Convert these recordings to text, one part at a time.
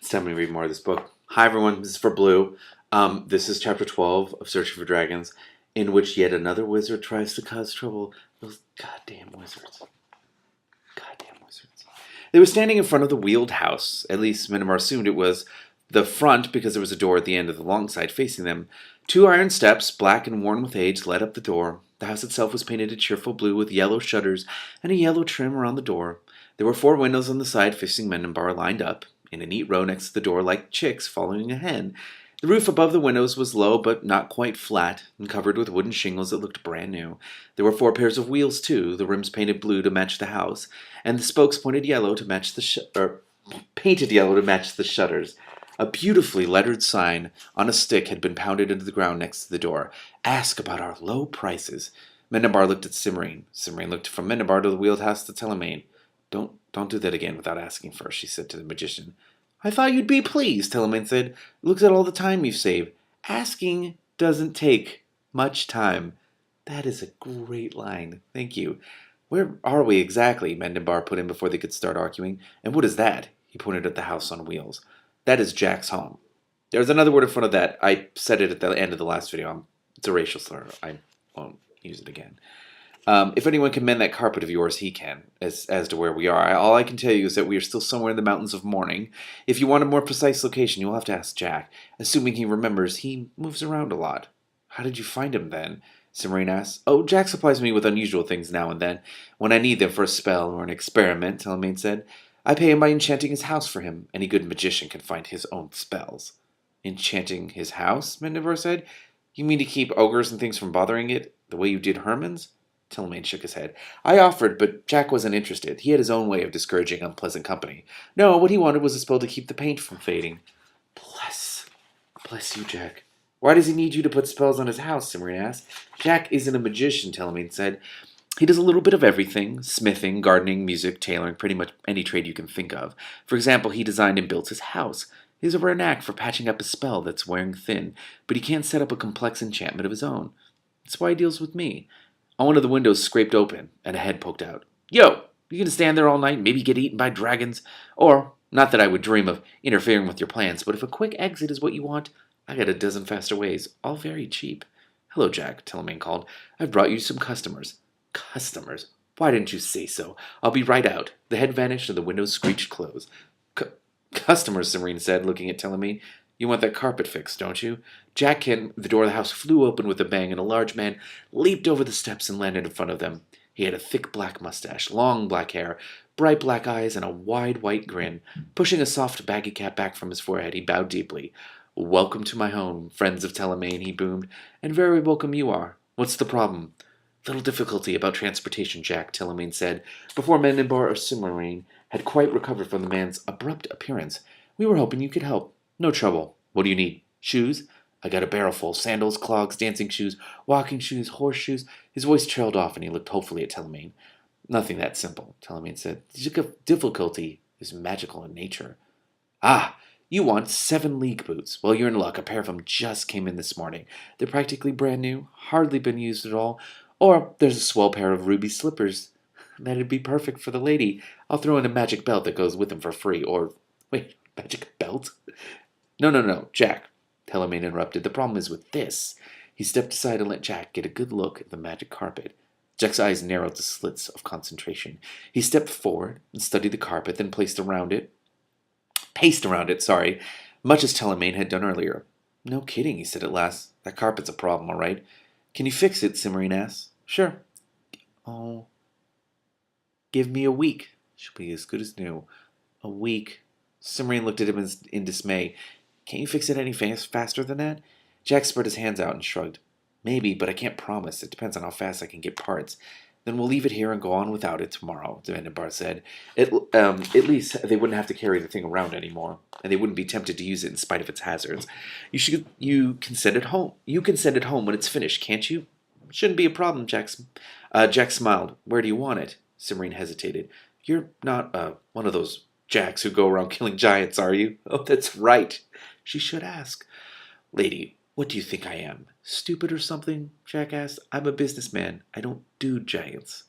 It's time to read more of this book. Hi everyone, this is for Blue. This is chapter 12 of Searching for Dragons, in which yet another wizard tries to cause trouble. Those goddamn wizards. Goddamn wizards. They were standing in front of the wheeled house. At least Minimer assumed it was the front because there was a door at the end of the long side facing them. 2 iron steps, black and worn with age, led up the door. The house itself was painted a cheerful blue with yellow shutters and a yellow trim around the door. There were 4 windows on the side facing Mendenbar lined up in a neat row next to the door like chicks following a hen. The roof above the windows was low but not quite flat and covered with wooden shingles that looked brand new. There were 4 pairs of wheels too, the rims painted blue to match the house, and the spokes pointed yellow to match painted yellow to match the shutters. A beautifully lettered sign on a stick had been pounded into the ground next to the door. Ask about our low prices. Mendenbar looked at Cimmerine. Cimmerine looked from Mendenbar to the wheeled house to Telemaine. Don't do that again without asking first, she said to the magician. I thought you'd be pleased, Telemaine said. Look at all the time you've saved. Asking doesn't take much time. That is a great line. Thank you. Where are we exactly? Mendenbar put in before they could start arguing. And what is that? He pointed at the house on wheels. That is Jack's home. There's another word in front of that. I said it at the end of the last video. It's a racial slur. I won't use it again. If anyone can mend that carpet of yours, he can, as to where we are. All I can tell you is that we are still somewhere in the mountains of Morning. If you want a more precise location, you'll have to ask Jack. Assuming he remembers, he moves around a lot. How did you find him, then? Cimmerine asked. Oh, Jack supplies me with unusual things now and then, when I need them for a spell or an experiment, Telemaine said. I pay him by enchanting his house for him. Any good magician can find his own spells. Enchanting his house? Mendenbar said. You mean to keep ogres and things from bothering it, the way you did Herman's? Telemaine shook his head. I offered, but Jack wasn't interested. He had his own way of discouraging unpleasant company. No, what he wanted was a spell to keep the paint from fading. Bless you, Jack. Why does he need you to put spells on his house? Cimmerine asked. Jack isn't a magician, Telemaine said. He does a little bit of everything. Smithing, gardening, music, tailoring, pretty much any trade you can think of. For example, he designed and built his house. He has a rare knack for patching up a spell that's wearing thin, but he can't set up a complex enchantment of his own. That's why he deals with me. One of the windows scraped open, and a head poked out. Yo, you gonna stand there all night and maybe get eaten by dragons? Or, not that I would dream of interfering with your plans, but if a quick exit is what you want, I got a dozen faster ways, all very cheap. Hello, Jack, Telemaine called. I've brought you some customers. Customers? Why didn't you say so? I'll be right out. The head vanished and the windows screeched close. Customers, Cimmerine said, looking at Telemaine. You want that carpet fixed, don't you? Jack came. The door of the house flew open with a bang, and a large man leaped over the steps and landed in front of them. He had a thick black mustache, long black hair, bright black eyes, and a wide white grin. Pushing a soft baggy cap back from his forehead, he bowed deeply. Welcome to my home, friends of Telemaine, he boomed, and very welcome you are. What's the problem? Little difficulty about transportation, Jack, Telemaine said, before Mendenbar or Cimmerine had quite recovered from the man's abrupt appearance. We were hoping you could help. No trouble. What do you need? Shoes? I got a barrelful. Sandals, clogs, dancing shoes, walking shoes, horseshoes. His voice trailed off, and he looked hopefully at Telemaine. Nothing that simple, Telemaine said. The difficulty is magical in nature. Ah, you want 7 league boots. Well, you're in luck. A pair of them just came in this morning. They're practically brand new, hardly been used at all. Or there's a swell pair of ruby slippers. That'd be perfect for the lady. I'll throw in a magic belt that goes with them for free. Or, wait, magic belt? No, Jack, Telemaine interrupted. The problem is with this. He stepped aside and let Jack get a good look at the magic carpet. Jack's eyes narrowed to slits of concentration. He stepped forward and studied the carpet, then paced around it, much as Telemaine had done earlier. No kidding, he said at last. That carpet's a problem, all right. Can you fix it? Cimmerine asked. Sure. Oh, give me a week. She'll be as good as new. A week. Cimmerine looked at him in dismay. Can't you fix it any faster than that? Jack spread his hands out and shrugged. Maybe, but I can't promise. It depends on how fast I can get parts. Then we'll leave it here and go on without it tomorrow, Mendenbar said. At least they wouldn't have to carry the thing around anymore, and they wouldn't be tempted to use it in spite of its hazards. You can send it home. You can send it home when it's finished, can't you? Shouldn't be a problem, Jack smiled. Where do you want it? Cimmerine hesitated. You're not one of those Jacks who go around killing giants, are you? Oh, that's right. She should ask. Lady, what do you think I am? Stupid or something? Jack asked. I'm a businessman. I don't do giants.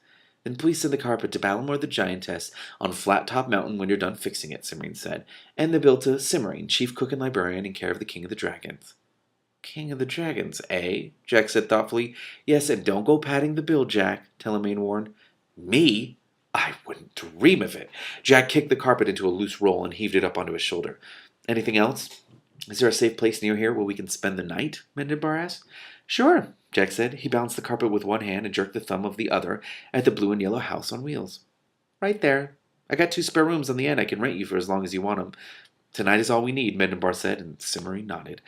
Then please send the carpet to Balamor the Giantess on Flat Top Mountain when you're done fixing it, Cimmerine said. And the bill to Cimmerine, chief cook and librarian in care of the King of the Dragons. King of the Dragons, eh? Jack said thoughtfully. Yes, and don't go padding the bill, Jack, Telemaine warned. Me? I wouldn't dream of it. Jack kicked the carpet into a loose roll and heaved it up onto his shoulder. Anything else? Is there a safe place near here where we can spend the night? Mendenbar asked. Sure, Jack said. He balanced the carpet with one hand and jerked the thumb of the other at the blue and yellow house on wheels. Right there. I got 2 spare rooms on the end I can rent you for as long as you want 'em. Tonight is all we need, Mendenbar said, and Cimmerine nodded.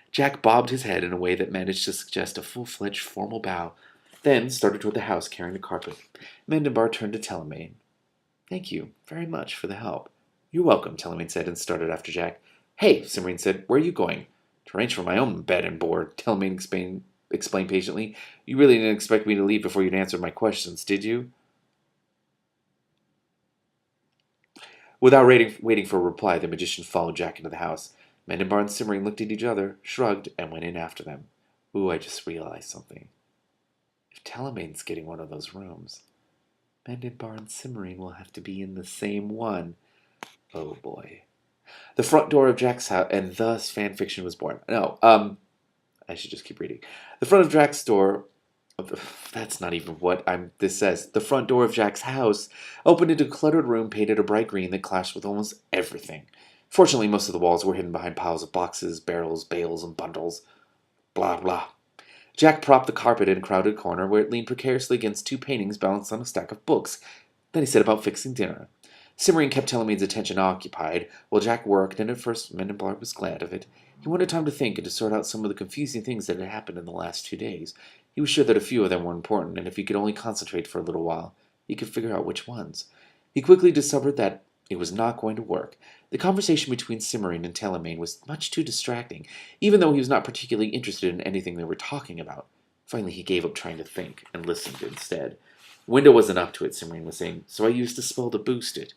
Jack bobbed his head in a way that managed to suggest a full-fledged formal bow, then started toward the house carrying the carpet. Mendenbar turned to Telemaine. Thank you very much for the help. You're welcome, Telemaine said, and started after Jack. Hey, Cimmerine said, where are you going? To arrange for my own bed and board, Telemaine explained patiently. You really didn't expect me to leave before you'd answered my questions, did you? Without waiting for a reply, the magician followed Jack into the house. Mendenbar and Cimmerine looked at each other, shrugged, and went in after them. Ooh, I just realized something. If Telemaine's getting one of those rooms, Mendenbar and Cimmerine will have to be in the same one. Oh boy. The front door of Jack's house, and thus fanfiction was born. No, I should just keep reading. The front of Jack's door, that's not even what this says. The front door of Jack's house opened into a cluttered room painted a bright green that clashed with almost everything. Fortunately, most of the walls were hidden behind piles of boxes, barrels, bales, and bundles. Blah, blah. Jack propped the carpet in a crowded corner where it leaned precariously against 2 paintings balanced on a stack of books. Then he set about fixing dinner. Cimmerine kept Telemaine's attention occupied while Jack worked, and at first Mendenbar was glad of it. He wanted time to think and to sort out some of the confusing things that had happened in the last 2 days. He was sure that a few of them were important, and if he could only concentrate for a little while, he could figure out which ones. He quickly discovered that it was not going to work. The conversation between Cimmerine and Telemaine was much too distracting, even though he was not particularly interested in anything they were talking about. Finally, he gave up trying to think and listened instead. The window wasn't up to it, Cimmerine was saying, so I used a spell to boost it.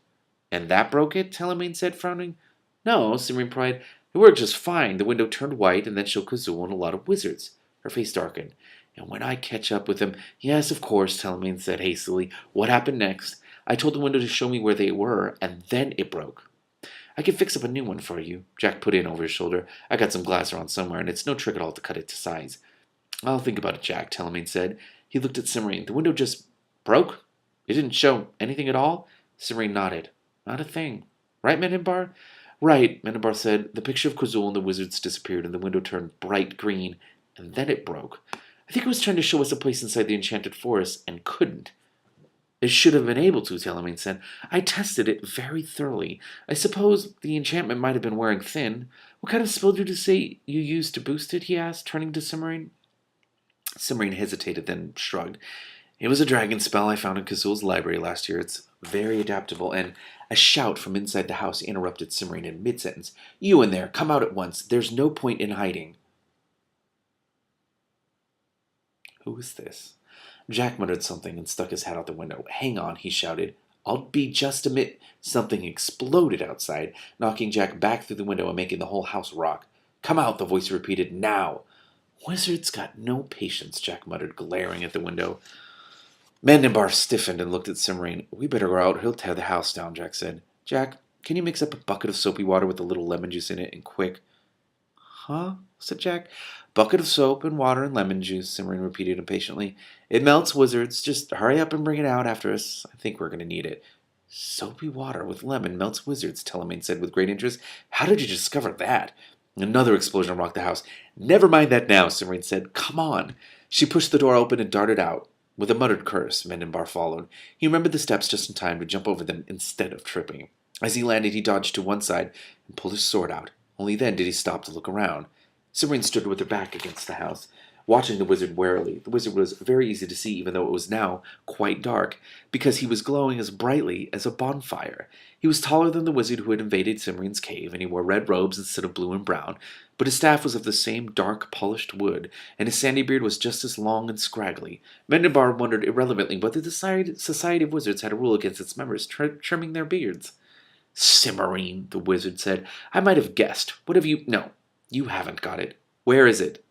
And that broke it? Telemaine said, frowning. No, Cimmerine replied. It worked just fine. The window turned white and then showed Kazoo and a lot of wizards. Her face darkened. And when I catch up with them... Yes, of course, Telemaine said hastily. What happened next? I told the window to show me where they were, and then it broke. I can fix up a new one for you, Jack put in over his shoulder. I got some glass around somewhere, and it's no trick at all to cut it to size. I'll think about it, Jack, Telemaine said. He looked at Cimmerine. The window just broke? It didn't show anything at all? Cimmerine nodded. Not a thing. Right, Mendenbar? Right, Mendenbar said. The picture of Kazoo and the wizards disappeared, and the window turned bright green, and then it broke. I think it was trying to show us a place inside the enchanted forest, and couldn't. It should have been able to, Telemaine said. I tested it very thoroughly. I suppose the enchantment might have been wearing thin. What kind of spell did you say you used to boost it, he asked, turning to Cimmerine. Cimmerine hesitated, then shrugged. It was a dragon spell I found in Kazoo's library last year. It's very adaptable, and a shout from inside the house interrupted Cimmerine in mid-sentence. You in there, come out at once. There's no point in hiding. Who is this? Jack muttered something and stuck his head out the window. Hang on, he shouted. I'll be just a minute. Something exploded outside, knocking Jack back through the window and making the whole house rock. Come out, the voice repeated. Now. Wizards got no patience, Jack muttered, glaring at the window. Mendenbar stiffened and looked at Cimmerine. We better go out. He'll tear the house down, Jack said. Jack, can you mix up a bucket of soapy water with a little lemon juice in it, and quick? Huh? Said Jack. Bucket of soap and water and lemon juice, Cimmerine repeated impatiently. It melts wizards. Just hurry up and bring it out after us. I think we're going to need it. Soapy water with lemon melts wizards, Telemaine said with great interest. How did you discover that? Another explosion rocked the house. Never mind that now, Cimmerine said. Come on. She pushed the door open and darted out. With a muttered curse, Mendenbar followed. He remembered the steps just in time to jump over them instead of tripping. As he landed, he dodged to one side and pulled his sword out. Only then did he stop to look around. Cimmerine stood with her back against the house, watching the wizard warily. The wizard was very easy to see, even though it was now quite dark, because he was glowing as brightly as a bonfire. He was taller than the wizard who had invaded Cimmerine's cave, and he wore red robes instead of blue and brown, but his staff was of the same dark, polished wood, and his sandy beard was just as long and scraggly. Mendenbar wondered irrelevantly whether the Society of Wizards had a rule against its members trimming their beards. Cimmerine, the wizard said. I might have guessed. What have you... No, you haven't got it. Where is it?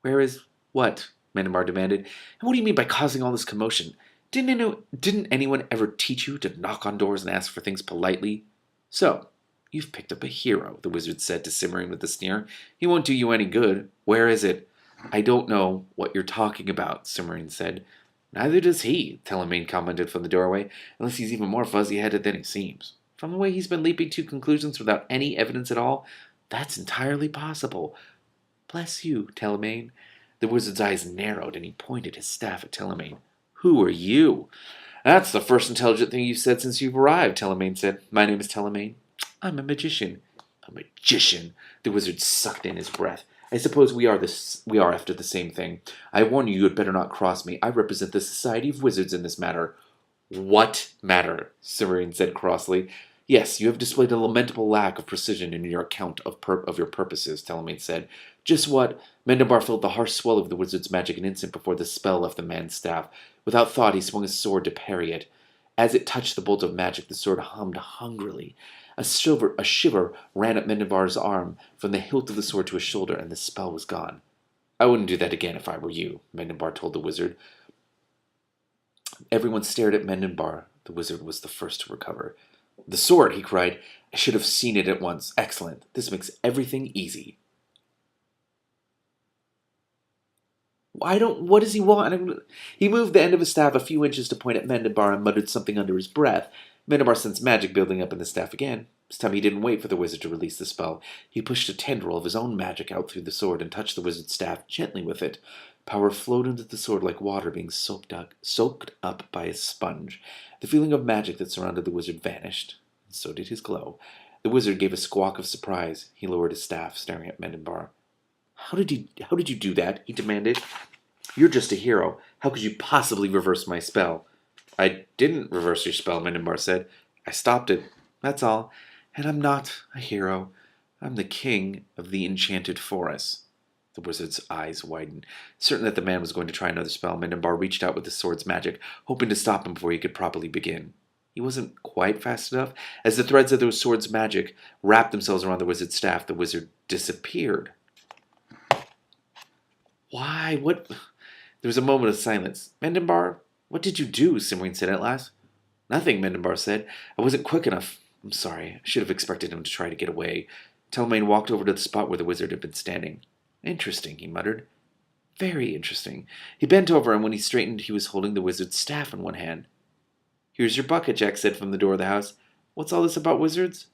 Where is what? Mendenbar demanded. And what do you mean by causing all this commotion? Didn't anyone ever teach you to knock on doors and ask for things politely? So, you've picked up a hero, the wizard said to Cimmerian with a sneer. He won't do you any good. Where is it? I don't know what you're talking about, Cimmerian said. Neither does he, Telemaine commented from the doorway, unless he's even more fuzzy-headed than he seems. From the way he's been leaping to conclusions without any evidence at all, that's entirely possible. Bless you, Telemaine. The wizard's eyes narrowed, and he pointed his staff at Telemaine. Who are you? That's the first intelligent thing you've said since you've arrived, Telemaine said. My name is Telemaine. I'm a magician. A magician? The wizard sucked in his breath. I suppose we are after the same thing. I warn you, you had better not cross me. I represent the Society of Wizards in this matter. What matter? Cimmerian said crossly. Yes, you have displayed a lamentable lack of precision in your account of your purposes, Telemaine said. Just what? Mendenbar felt the harsh swell of the wizard's magic an instant before the spell left the man's staff. Without thought, he swung his sword to parry it. As it touched the bolt of magic, the sword hummed hungrily. A shiver ran up Mendenbar's arm, from the hilt of the sword to his shoulder, and the spell was gone. I wouldn't do that again if I were you, Mendenbar told the wizard. Everyone stared at Mendenbar. The wizard was the first to recover. The sword, he cried. I should have seen it at once. Excellent. This makes everything easy. What does he want? He moved the end of his staff a few inches to point at Mendenbar and muttered something under his breath. Mendenbar sensed magic building up in the staff again. This time he didn't wait for the wizard to release the spell. He pushed a tendril of his own magic out through the sword and touched the wizard's staff gently with it. Power flowed into the sword like water being soaked up by a sponge. The feeling of magic that surrounded the wizard vanished, and so did his glow. The wizard gave a squawk of surprise. He lowered his staff, staring at Mendenbar. How did you do that? He demanded. You're just a hero. How could you possibly reverse my spell? I didn't reverse your spell, Mendenbar said. I stopped it. That's all. And I'm not a hero. I'm the king of the enchanted forest. The wizard's eyes widened. Certain that the man was going to try another spell, Mendenbar reached out with the sword's magic, hoping to stop him before he could properly begin. He wasn't quite fast enough. As the threads of the sword's magic wrapped themselves around the wizard's staff, the wizard disappeared. Why? What? There was a moment of silence. Mendenbar, what did you do? Cimmerian said at last. Nothing, Mendenbar said. I wasn't quick enough. I'm sorry. I should have expected him to try to get away. Telemaine walked over to the spot where the wizard had been standing. Interesting, he muttered. Very interesting. He bent over, and when he straightened, he was holding the wizard's staff in one hand. Here's your bucket, Jack said from the door of the house. What's all this about wizards?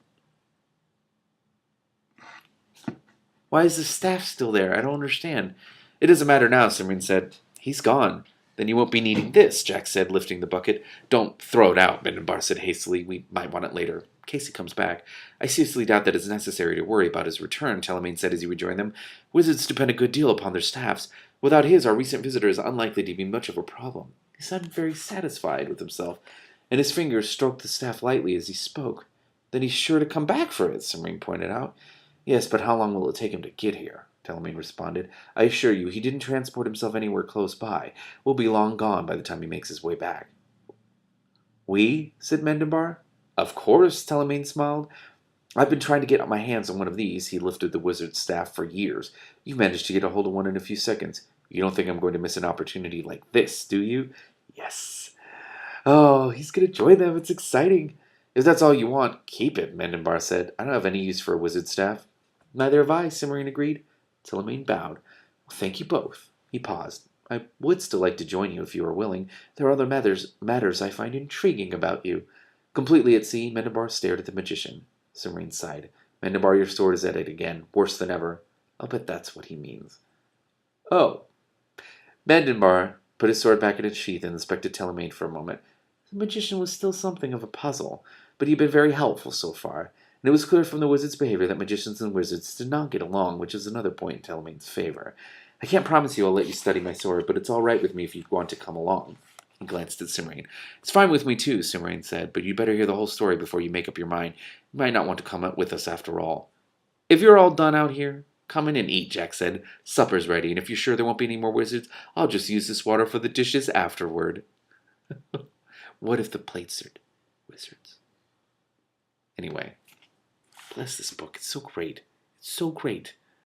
Why is the staff still there? I don't understand. It doesn't matter now, Cimmerian said. He's gone. Then you won't be needing this, Jack said, lifting the bucket. Don't throw it out, Mendenbar said hastily. We might want it later, in case he comes back. I seriously doubt that it's necessary to worry about his return, Telemaine said as he rejoined them. Wizards depend a good deal upon their staffs. Without his, our recent visitor is unlikely to be much of a problem. He sounded very satisfied with himself, and his fingers stroked the staff lightly as he spoke. Then he's sure to come back for it, Cimmerian pointed out. Yes, but how long will it take him to get here? Telemaine responded. I assure you, he didn't transport himself anywhere close by. We'll be long gone by the time he makes his way back. We? Said Mendenbar. Of course, Telemaine smiled. I've been trying to get my hands on one of these. He lifted the wizard's staff for years. You managed to get a hold of one in a few seconds. You don't think I'm going to miss an opportunity like this, do you? Yes. Oh, he's going to join them. It's exciting. If that's all you want, keep it, Mendenbar said. I don't have any use for a wizard's staff. Neither have I, Cimmerian agreed. Telemaine bowed. Well, thank you both. He paused. I would still like to join you if you are willing. There are other matters I find intriguing about you. Completely at sea, Mendenbar stared at the magician. Cimmerian sighed. Mendenbar, your sword is at it again. Worse than ever. I'll bet that's what he means. Oh. Mendenbar put his sword back in its sheath and inspected Telemaine for a moment. The magician was still something of a puzzle, but he had been very helpful so far. And it was clear from the wizard's behavior that magicians and wizards did not get along, which is another point in Telemaine's favor. I can't promise you I'll let you study my sword, but it's all right with me if you want to come along. He glanced at Cimmerian. It's fine with me too, Cimmerian said, but you'd better hear the whole story before you make up your mind. You might not want to come with us after all. If you're all done out here, come in and eat, Jack said. Supper's ready, and if you're sure there won't be any more wizards, I'll just use this water for the dishes afterward. What if the plates are wizards? Anyway. Bless this book. It's so great. It's so great.